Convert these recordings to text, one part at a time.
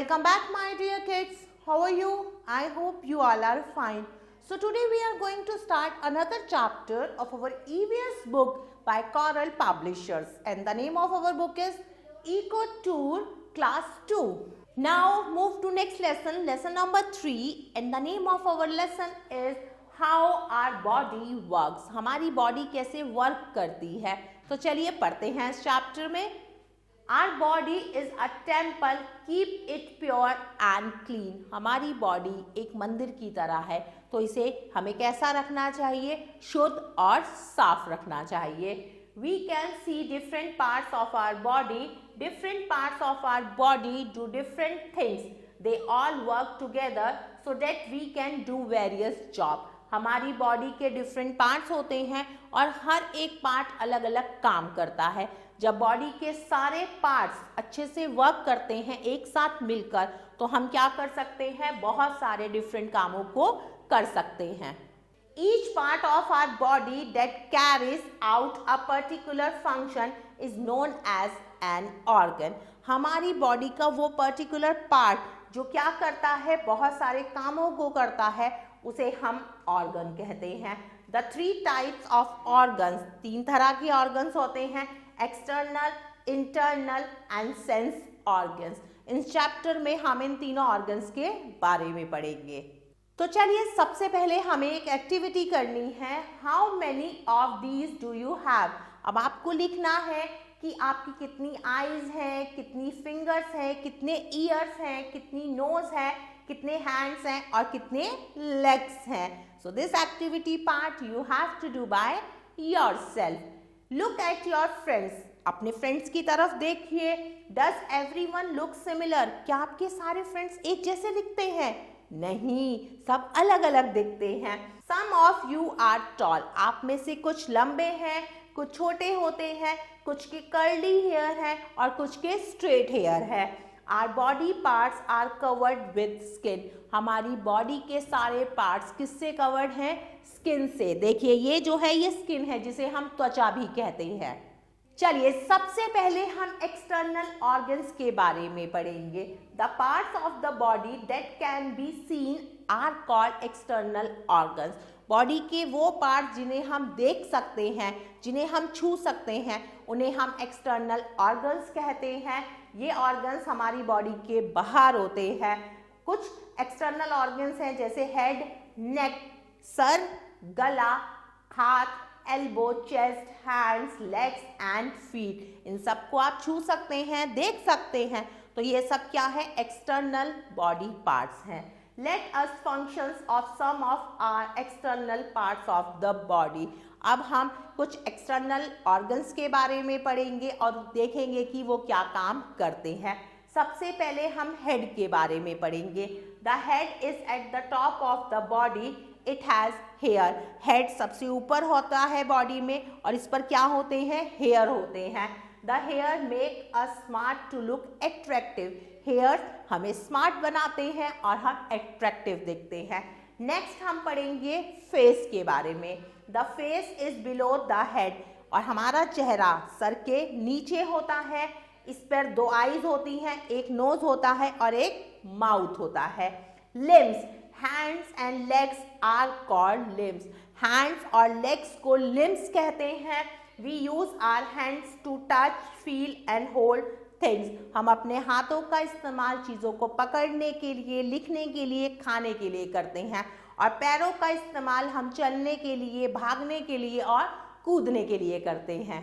Welcome back, my dear kids. How are you? I hope you all are fine. So today we are going to start another chapter of our EVS book by Coral Publishers, and the name of our book is Eco Tour Class 2. Now move to next lesson, lesson number 3, and the name of our lesson is How Our Body Works. हमारी body कैसे work करती है. तो चलिए पढ़ते हैं इस chapter में. Our body is a temple, keep it pure and clean. हमारी बॉडी एक मंदिर की तरह है, तो इसे हमें कैसा रखना चाहिए? शुद्ध और साफ रखना चाहिए. We can see different parts of our body. Different parts of our body do different things. They all work together so that we can do various jobs. हमारी बॉडी के डिफरेंट पार्ट्स होते हैं और हर एक पार्ट अलग अलग काम करता है. जब बॉडी के सारे पार्ट्स अच्छे से वर्क करते हैं एक साथ मिलकर, तो हम क्या कर सकते हैं? बहुत सारे डिफरेंट कामों को कर सकते हैं. Each part of our body that carries out a particular function is known as an organ. हमारी बॉडी का वो पर्टिकुलर पार्ट जो क्या करता है, बहुत सारे कामों को करता है, उसे हम ऑर्गन कहते हैं. द 3 टाइप्स ऑफ ऑर्गन्स, 3 तरह के ऑर्गन्स होते हैं: external, internal and sense organs. इस चैप्टर में हम इन तीनों ऑर्गन्स के बारे में पढ़ेंगे. तो चलिए सबसे पहले हमें एक एक्टिविटी करनी है. How many of these do you have? अब आपको लिखना है कि आपकी कितनी आईज हैं, कितनी फिंगर्स हैं, कितने ईयर्स हैं, कितनी नोज है, कितने हैंड्स हैं और कितने लेग्स हैं. So this activity part you have to do by yourself. Look at your friends. अपने फ्रेंड्स की तरफ देखिए. Does everyone look similar? क्या आपके सारे फ्रेंड्स एक जैसे दिखते हैं? नहीं, सब अलग अलग दिखते हैं. सम ऑफ यू आर टॉल. आप में से कुछ लंबे हैं, कुछ छोटे होते हैं, कुछ के कर्ली हेयर है और कुछ के स्ट्रेट हेयर है. Our body parts are covered with skin. हमारी बॉडी के सारे पार्ट्स किससे कवर्ड हैं? स्किन से. देखिए ये जो है ये स्किन है जिसे हम त्वचा भी कहते हैं. चलिए सबसे पहले हम एक्सटर्नल ऑर्गन्स के बारे में पढ़ेंगे. The parts of the body that can be seen are called external organs. Body के वो पार्ट जिन्हें हम देख सकते हैं, जिन्हें हम छू सकते हैं, उन्हें हम एक्सटर्नल ऑर्गन्स कहते हैं. ये ऑर्गन्स हमारी बॉडी के बाहर होते हैं. कुछ एक्सटर्नल ऑर्गन्स हैं जैसे हेड, नेक, सर, गला, हाथ, elbow, chest, hands, legs and feet. इन सबको आप छू सकते हैं, देख सकते हैं. तो ये सब क्या है? एक्सटर्नल बॉडी पार्ट्स हैं. Let us functions of some of our external parts of the body. अब हम कुछ एक्सटर्नल ऑर्गन्स के बारे में पढ़ेंगे और देखेंगे कि वो क्या काम करते हैं. सबसे पहले हम हेड के बारे में पढ़ेंगे. The head is at the top of the body. It has hair. Head सबसे ऊपर होता है बॉडी में और इस पर क्या होते हैं? हेयर होते हैं. The hair make us smart to look attractive. Hairs हमें स्मार्ट बनाते हैं और हम एट्रैक्टिव दिखते हैं. नेक्स्ट हम पढ़ेंगे फेस के बारे में. The face is below the head. और हमारा चेहरा सर के नीचे होता है. इस पर 2 आईज होती हैं, एक नोज होता है और एक माउथ होता है. Limbs, hands and legs are called limbs. Hands और लेग्स को लिम्स कहते हैं. We use our hands to touch, feel and hold things. हम अपने हाथों का इस्तेमाल चीज़ों को पकड़ने के लिए, लिखने के लिए, खाने के लिए करते हैं. और पैरों का इस्तेमाल हम चलने के लिए, भागने के लिए और कूदने के लिए करते हैं.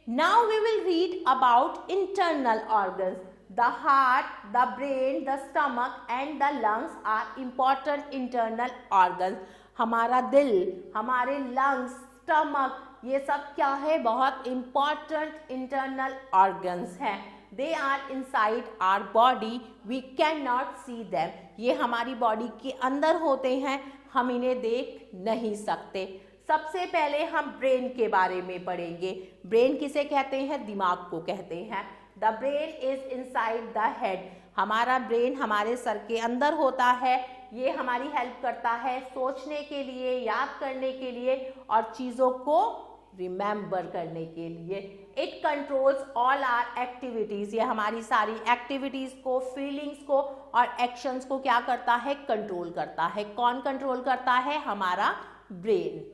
Now we will read about internal organs. The heart, the brain, the stomach and the lungs are important internal organs. हमारा दिल, हमारे लंग्स, स्टमक, ये सब क्या है? बहुत इम्पॉर्टेंट इंटरनल ऑर्गन्स हैं. They are inside our body. We can not see them. ये हमारी बॉडी के अंदर होते हैं, हम इन्हें देख नहीं सकते. सबसे पहले हम ब्रेन के बारे में पढ़ेंगे. ब्रेन किसे कहते हैं? दिमाग को कहते हैं. The brain is inside the head. हमारा ब्रेन हमारे सर के अंदर होता है. ये हमारी हेल्प करता है सोचने के लिए, याद करने के लिए और चीज़ों को रिमेंबर करने के लिए। It controls all our activities, ये हमारी सारी एक्टिविटीज को, फीलिंग्स को और एक्शंस को क्या करता है, कंट्रोल करता है। कौन कंट्रोल करता है, हमारा ब्रेन।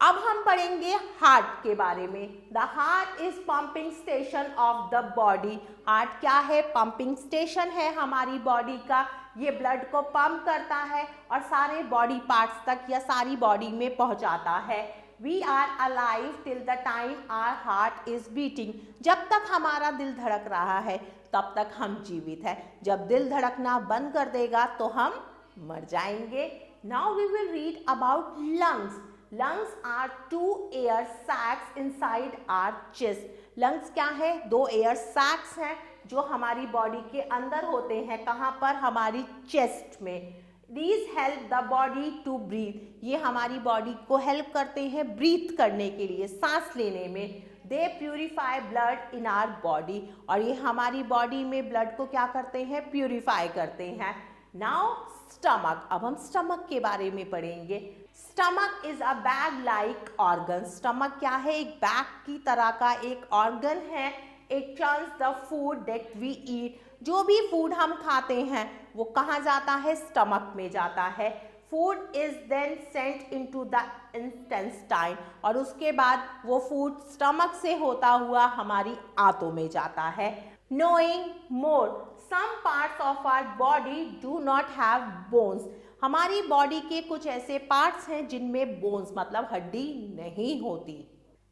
अब हम पढ़ेंगे हार्ट के बारे में। The heart is pumping station of the body. Heart क्या है, पंपिंग स्टेशन है हमारी बॉडी का। ये ब्लड को पंप करता है और सारे बॉडी पार्ट्स तक या सारी बॉडी में पहुंचाता है। We are alive till the time our heart is beating. जब तक हमारा दिल धड़क रहा है तब तक हम जीवित है। जब दिल धड़कना बंद कर देगा तो हम मर जाएंगे। Now we will read about lungs. Lungs are two air sacs inside our chest. Lungs क्या है, दो air sacs हैं जो हमारी बॉडी के अंदर होते हैं। कहाँ पर, हमारी चेस्ट में। These help the body to breathe. ये हमारी बॉडी को हेल्प करते हैं ब्रीथ करने के लिए, सांस लेने में। They purify blood in our body. और ये हमारी बॉडी में ब्लड को क्या करते हैं, प्यूरिफाई करते हैं। Now stomach. अब हम स्टमक के बारे में पढ़ेंगे। Stomach is a bag like organ. Stomach क्या है, एक बैग की तरह का एक ऑर्गन है। It churns the food that we eat. जो भी फूड हम खाते हैं वो कहाँ जाता है, स्टमक में जाता है। Food is then sent into the intestine. और उसके बाद वो फूड स्टमक से होता हुआ हमारी आंतों में जाता है। Knowing more, some parts of our body do not have bones. हमारी बॉडी के कुछ ऐसे पार्ट्स हैं जिनमें बोन्स मतलब हड्डी नहीं होती।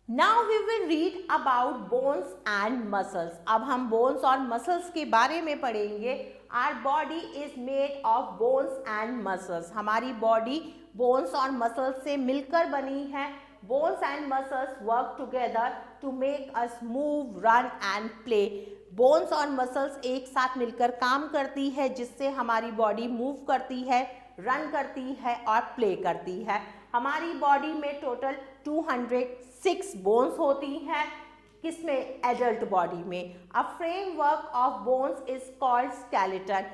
Now we will read about bones and muscles. अब हम बोन्स और मसल्स के बारे में पढ़ेंगे। Our body is made of bones and muscles. हमारी बॉडी बोन्स और मसल्स से मिलकर बनी है। Bones and muscles work together to make us move, run and play. Bones और मसल्स एक साथ मिलकर काम करती है जिससे हमारी बॉडी मूव करती है, रन करती है और प्ले करती है। हमारी बॉडी में टोटल 206 बोन्स होती हैं। किसमें, एडल्ट बॉडी में। A framework of bones is called skeleton.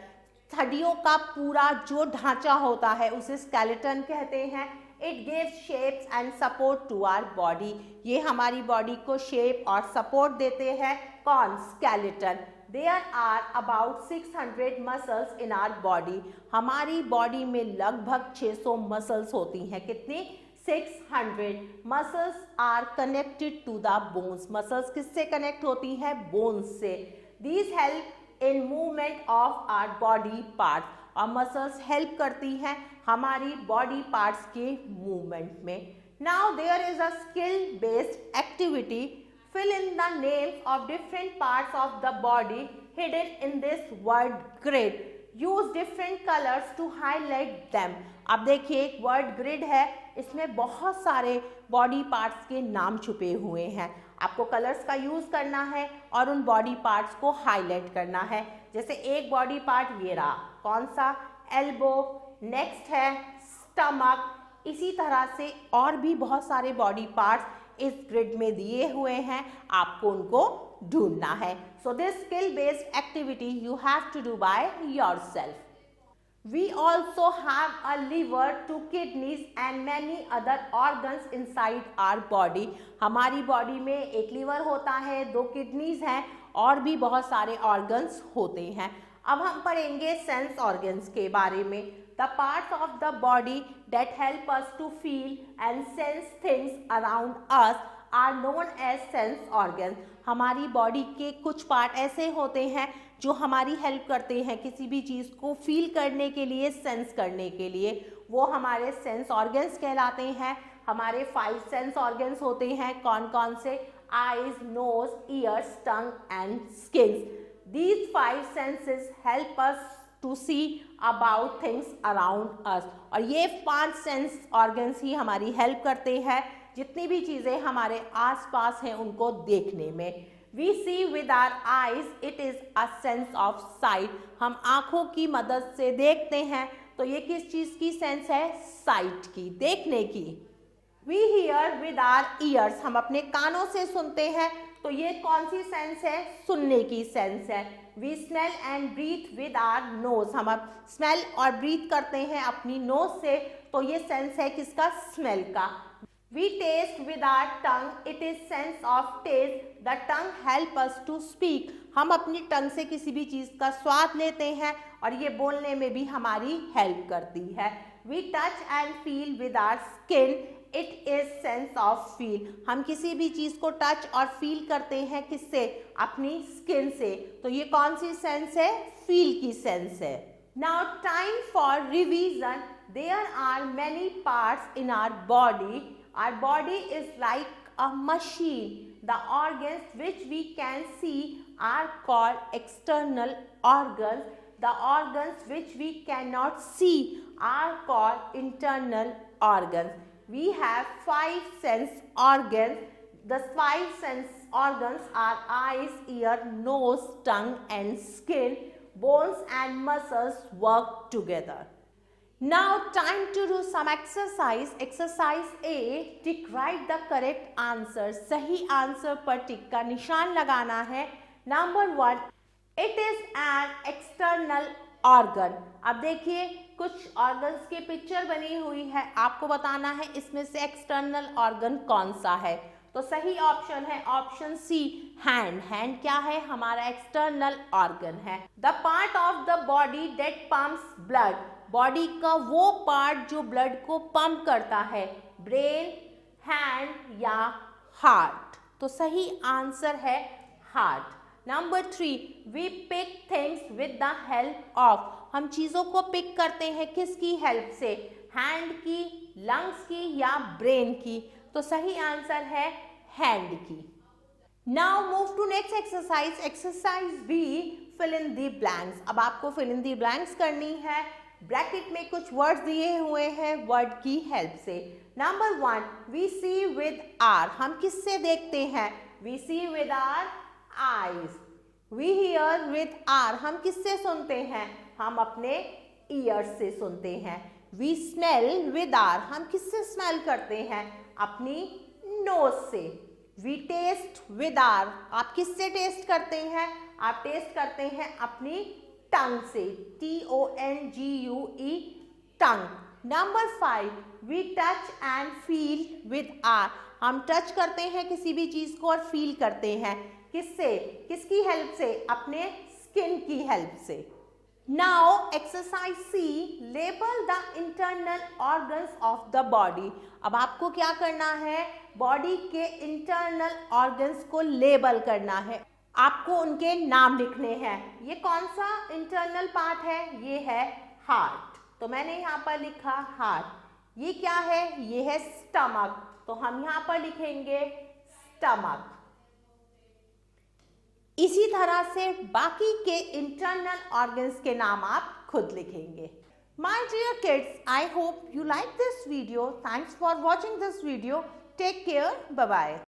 हड्डियों का पूरा जो ढांचा होता है उसे स्केलेटन कहते हैं। It gives shapes and support to our body. ये हमारी बॉडी को शेप और सपोर्ट देते हैं। कौन, skeleton. There are about 600 muscles in our body. हमारी बॉडी में लगभग 600 मसल्स होती हैं। कितनी, 600 muscles are connected to the bones. Muscles किससे कनेक्ट होती हैं, बोन्स से। These help in movement of our body parts. और मसल्स हेल्प करती हैं हमारी बॉडी पार्ट्स के मूवमेंट में। Now there is a skill based activity. Fill in the names of different parts of the body hidden in this word grid. Use different colors to highlight them. अब देखिए एक word grid है, इसमें बहुत सारे body parts के नाम छुपे हुए हैं। आपको कलर्स का यूज करना है और उन बॉडी पार्ट्स को हाईलाइट करना है। जैसे एक बॉडी पार्ट ये रहा, कौन सा, एल्बो। नेक्स्ट है स्टमक। इसी तरह से और भी बहुत सारे बॉडी पार्ट्स इस ग्रिड में दिए हुए हैं, आपको उनको ढूंढना है। So this skill based activity you have to do by yourself. We also have a liver, 2 kidneys and many other organs inside our body. हमारी बॉडी में एक लीवर होता है, 2 किडनीज हैं और भी बहुत सारे ऑर्गन्स होते हैं। अब हम पढ़ेंगे सेंस ऑर्गन्स के बारे में। The parts of the body that help us to feel and sense things around us are known as sense organs. हमारी बॉडी के कुछ पार्ट ऐसे होते हैं जो हमारी हेल्प करते हैं किसी भी चीज़ को फील करने के लिए, सेंस करने के लिए, वो हमारे सेंस ऑर्गन्स कहलाते हैं। हमारे 5 सेंस ऑर्गन्स होते हैं, कौन कौन से, eyes, nose, ears, tongue and skins. These 5 senses help us to see about things around us. और ये 5 सेंस ऑर्गन्स ही हमारी हेल्प करते हैं जितनी भी चीज़ें हमारे आसपास हैं उनको देखने में। We see with our eyes, it is a sense of sight. हम आँखों की मदद से देखते हैं, तो ये किस चीज़ की सेंस है, साइट की, देखने की। We hear with our ears, हम अपने कानों से सुनते हैं, तो ये कौन सी सेंस है, सुनने की सेंस है। We smell and breathe with our nose, हम अब स्मेल और ब्रीथ करते हैं अपनी नोज से, तो ये सेंस है किसका, स्मेल का। We taste with our tongue. It is sense of taste. The tongue help us to speak. हम अपनी टंग से किसी भी चीज का स्वाद लेते हैं और ये बोलने में भी हमारी हेल्प करती है. We touch and feel with our skin. It is sense of feel. हम किसी भी चीज को टच और फील करते हैं किससे? अपनी स्किन से. तो ये कौन सी सेंस है? फील की सेंस है. Now time for revision. There are many parts in our body. Our body is like a machine. The organs which we can see are called external organs. The organs which we cannot see are called internal organs. We have 5 sense organs. The 5 sense organs are eyes, ear, nose, tongue and skin. Bones and muscles work together. Now time to do some exercise. Exercise A. Tick write the correct answer. सही answer पर टिक का निशान लगाना है. Number 1. It is an external organ. अब देखिए कुछ organs की पिक्चर बनी हुई है. आपको बताना है इसमें से एक्सटर्नल ऑर्गन कौन सा है. तो सही ऑप्शन है ऑप्शन सी, हैंड. हैंड क्या है? हमारा एक्सटर्नल ऑर्गन है. The part of the body that pumps blood. Body का वो पार्ट जो ब्लड को पंप करता है. ब्रेन, हैंड या हार्ट. तो सही आंसर है heart. Number 3. We pick things with the help of. हम चीजों को पिक करते हैं किसकी हेल्प से? हैंड की, लंग्स की या ब्रेन की. तो सही आंसर है हैंड की. Now move to next exercise. Exercise B, fill in the blanks. अब आपको फिल इन दी ब्लैंक्स करनी है. ब्रैकेट में कुछ वर्ड्स दिए हुए हैं वर्ड की हेल्प से. Number 1. We see with our. हम किससे देखते हैं? We see with our eyes. We hear with our. हम किससे सुनते हैं? हम अपने ईयर्स से सुनते हैं. We smell with our. हम किससे स्मेल करते हैं? अपनी नोज से. We taste with our. आप किससे टेस्ट करते हैं? आप टेस्ट करते हैं अपनी टंग से. TONGUE, tongue. Number 5. We touch and feel with our. हम टच करते हैं किसी भी चीज को और फील करते हैं किससे? किसकी हेल्प से? अपने स्किन की हेल्प से. Now exercise C. Label the internal organs of the body. अब आपको क्या करना है? बॉडी के इंटरनल ऑर्गन्स को लेबल करना है. आपको उनके नाम लिखने हैं. ये कौन सा इंटरनल पार्ट है? ये है हार्ट. तो मैंने यहाँ पर लिखा हार्ट. ये क्या है? ये है स्टमक. तो हम यहाँ पर लिखेंगे स्टमक. इसी तरह से बाकी के इंटरनल ऑर्गन्स के नाम आप खुद लिखेंगे. My dear kids, I hope you like this video. Thanks for watching this video. Take care. Bye-bye.